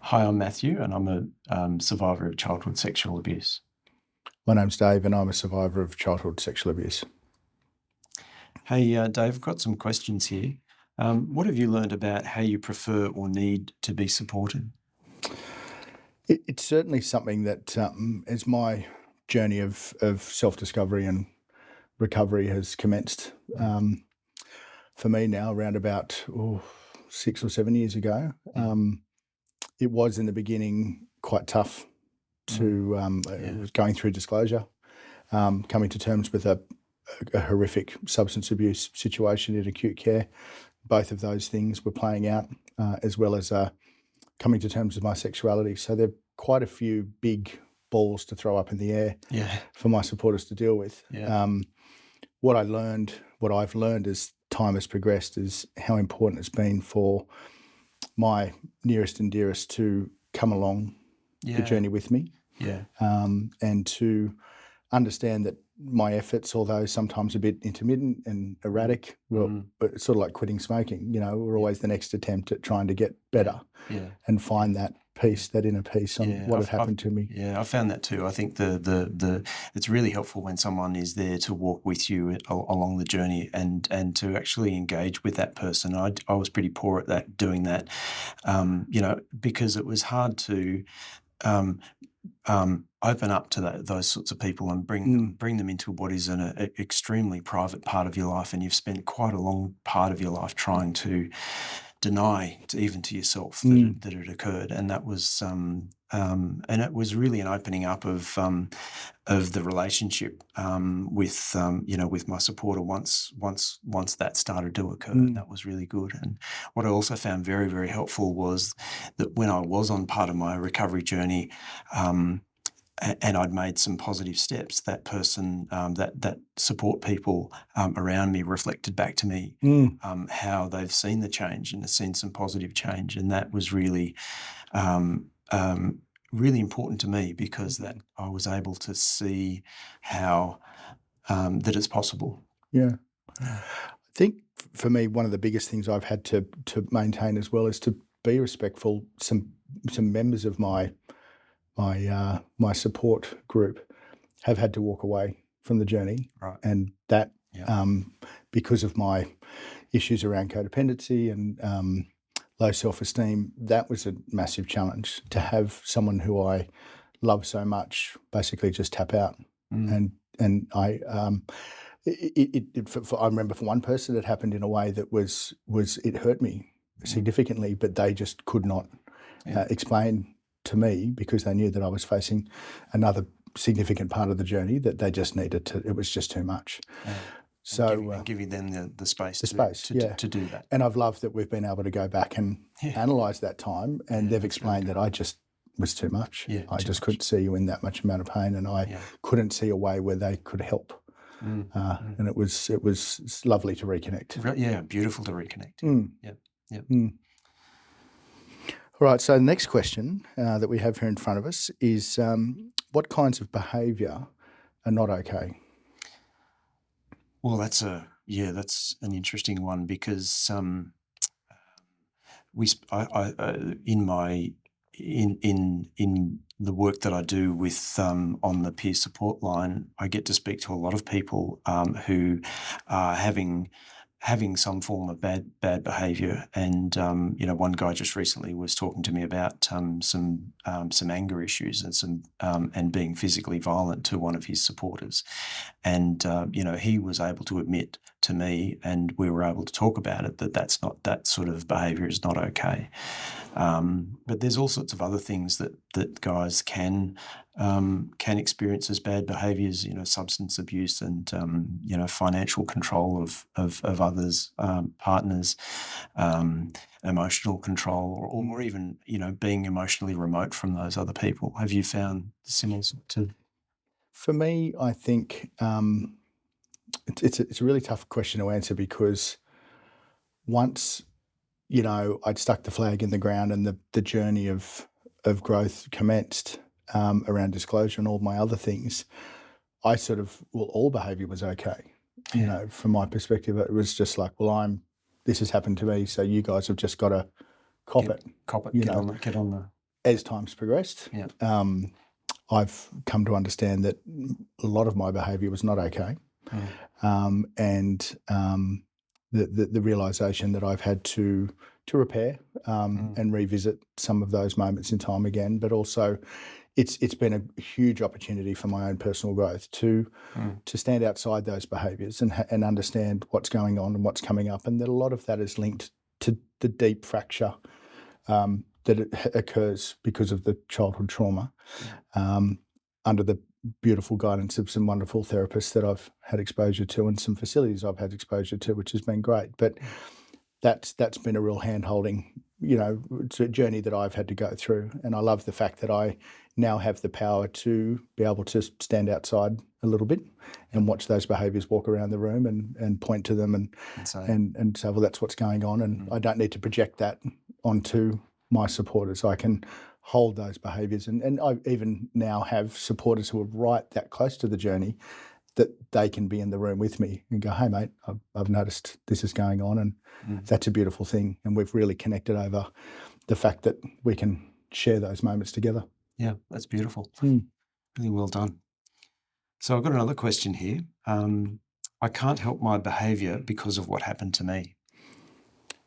Hi, I'm Matthew, and I'm a survivor of childhood sexual abuse. My name's Dave and I'm a survivor of childhood sexual abuse. Hey, Dave, I've got some questions here. What have you learned about how you prefer or need to be supported? It's certainly something that, as my journey of self-discovery and recovery has commenced, for me now around about 6 or 7 years ago. It was in the beginning quite tough to it was going through disclosure, coming to terms with a horrific substance abuse situation in acute care. Both of those things were playing out, as well as coming to terms with my sexuality. So there are quite a few big balls to throw up in the air for my supporters to deal with. What I've learned as time has progressed is how important it's been for my nearest and dearest to come along the journey with me, and to understand that my efforts, although sometimes a bit intermittent and erratic, but it's sort of like quitting smoking. We're always the next attempt at trying to get better and find that peace, that inner peace on what had happened to me. Yeah, I found that too. I think the it's really helpful when someone is there to walk with you along the journey and to actually engage with that person. I was pretty poor at doing that, because it was hard to open up to those sorts of people and bring them into what is an extremely private part of your life, and you've spent quite a long part of your life trying to deny even to yourself that it occurred, and that was and it was really an opening up of the relationship with my supporter once that started to occur. That was really good. And what I also found very, very helpful was that when I was on part of my recovery journey, and I'd made some positive steps, that person, that support people around me reflected back to me how they've seen the change and have seen some positive change. And that was really, really important to me, because that I was able to see how that it's possible. Yeah. I think for me, one of the biggest things I've had to maintain as well is to be respectful. Some members of my support group have had to walk away from the journey, and that because of my issues around codependency and low self-esteem, that was a massive challenge to have someone who I love so much basically just tap out. And I I remember for one person it happened in a way that was it hurt me significantly, but they just could not explain to me, because they knew that I was facing another significant part of the journey that they just needed to. It was just too much. So giving them the space to do that. And I've loved that we've been able to go back and analyse that time, and they've explained that I just was too much. I just couldn't see you in that much amount of pain, and I couldn't see a way where they could help. And it was lovely to reconnect. Yeah, beautiful to reconnect. All right, so the next question that we have here in front of us is what kinds of behaviour are not okay? Well, that's an interesting one, because in the work that I do with on the peer support line, I get to speak to a lot of people who are having some form of bad behaviour, and one guy just recently was talking to me about some anger issues and being physically violent to one of his supporters, and he was able to admit to me, and we were able to talk about it, that sort of behaviour is not okay. But there's all sorts of other things that guys can experience as bad behaviours, substance abuse and financial control of others, partners, emotional control, or even being emotionally remote from those other people. Have you found similar to? For me, I think it's a really tough question to answer, because once I'd stuck the flag in the ground and the journey of growth commenced around disclosure and all my other things, I sort of, all behaviour was okay. From my perspective, it was just like, this has happened to me, so you guys have just got to cop it. Get on the. as time's progressed, Yeah. I've come to understand that a lot of my behaviour was not okay, and the realisation that I've had to repair and revisit some of those moments in time again, but also it's been a huge opportunity for my own personal growth to stand outside those behaviours and understand what's going on and what's coming up, and that a lot of that is linked to the deep fracture that occurs because of the childhood trauma. Under the beautiful guidance of some wonderful therapists that I've had exposure to and some facilities I've had exposure to, which has been great. But that's been a real hand-holding, it's a journey that I've had to go through. And I love the fact that I now have the power to be able to stand outside a little bit and watch those behaviours walk around the room and point to them and say, well, that's what's going on. And I don't need to project that onto my supporters. I can hold those behaviours. And I even now have supporters who are right that close to the journey that they can be in the room with me and go, hey, mate, I've noticed this is going on, and that's a beautiful thing. And we've really connected over the fact that we can share those moments together. Yeah, that's beautiful. Really well done. So I've got another question here. I can't help my behaviour because of what happened to me.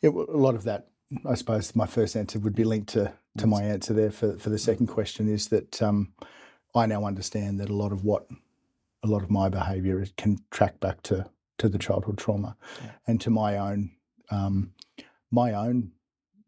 Yeah, well, a lot of that, I suppose my first answer would be linked to my answer there for the second question, is that I now understand that a lot of my behaviour can track back to the childhood trauma and to my own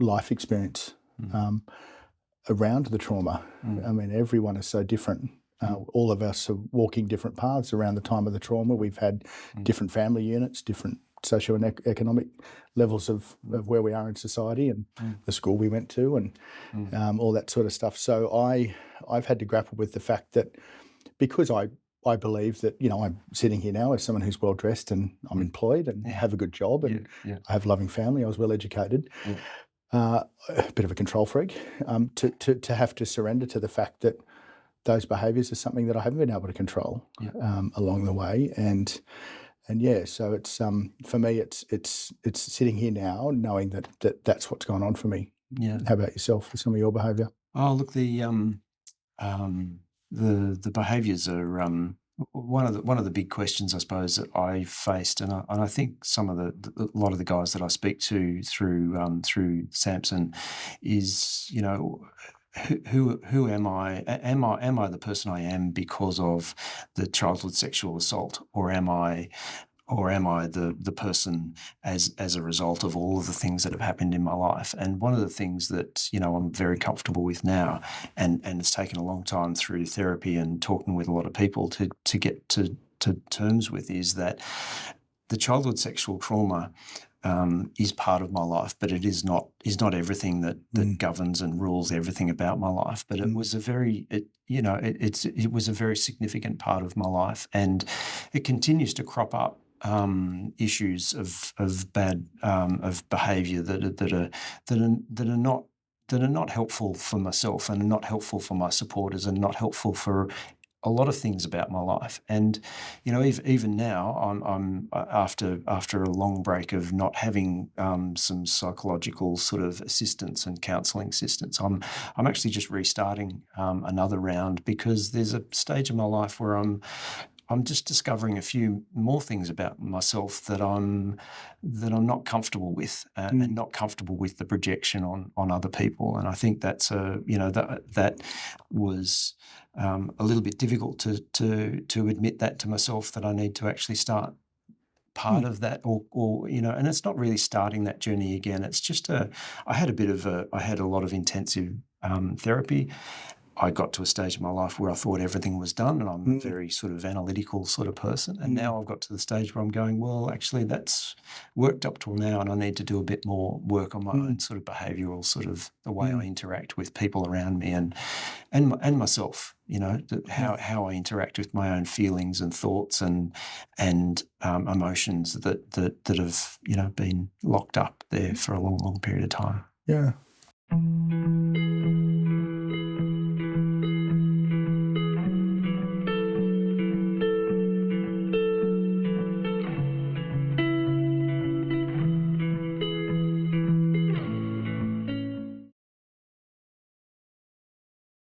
life experience around the trauma. I mean, everyone is so different. All of us are walking different paths around the time of the trauma. We've had different family units, different socio-economic levels of where we are in society, and the school we went to, and all that sort of stuff. So I've had to grapple with the fact that because I believe that, I'm sitting here now as someone who's well dressed and I'm employed and have a good job and I have a loving family. I was well educated. A bit of a control freak. To have to surrender to the fact that those behaviours are something that I haven't been able to control along the way, and so it's for me it's sitting here now knowing that that's what's gone on for me. Yeah. How about yourself with some of your behaviour? Oh, look, the behaviours are one of the big questions, I suppose, that I faced, and I think some of a lot of the guys that I speak to through SAMSN is, who am I? Am I the person I am because of the childhood sexual assault, or am I the person as a result of all of the things that have happened in my life? And one of the things that I'm very comfortable with now, and it's taken a long time through therapy and talking with a lot of people to get to terms with, is that the childhood sexual trauma is part of my life, but it is not everything that governs and rules everything about my life. But it was it was a very significant part of my life, and it continues to crop up issues of bad of behaviour that are not helpful for myself, and are not helpful for my supporters, and not helpful for a lot of things about my life. And even now, I'm after a long break of not having some psychological sort of assistance and counselling assistance, I'm actually just restarting another round, because there's a stage in my life where I'm just discovering a few more things about myself that I'm not comfortable with, and not comfortable with the projection on other people. And I think that's that was a little bit difficult to admit that to myself, that I need to actually start part of that, or and it's not really starting that journey again. It's just I had a lot of intensive therapy. I got to a stage in my life where I thought everything was done, and I'm a very sort of analytical sort of person. And now I've got to the stage where I'm going, well, actually that's worked up till now, and I need to do a bit more work on my own sort of behavioural sort of the way I interact with people around me and myself. How I interact with my own feelings and thoughts and emotions that have been locked up there for a long period of time. Yeah.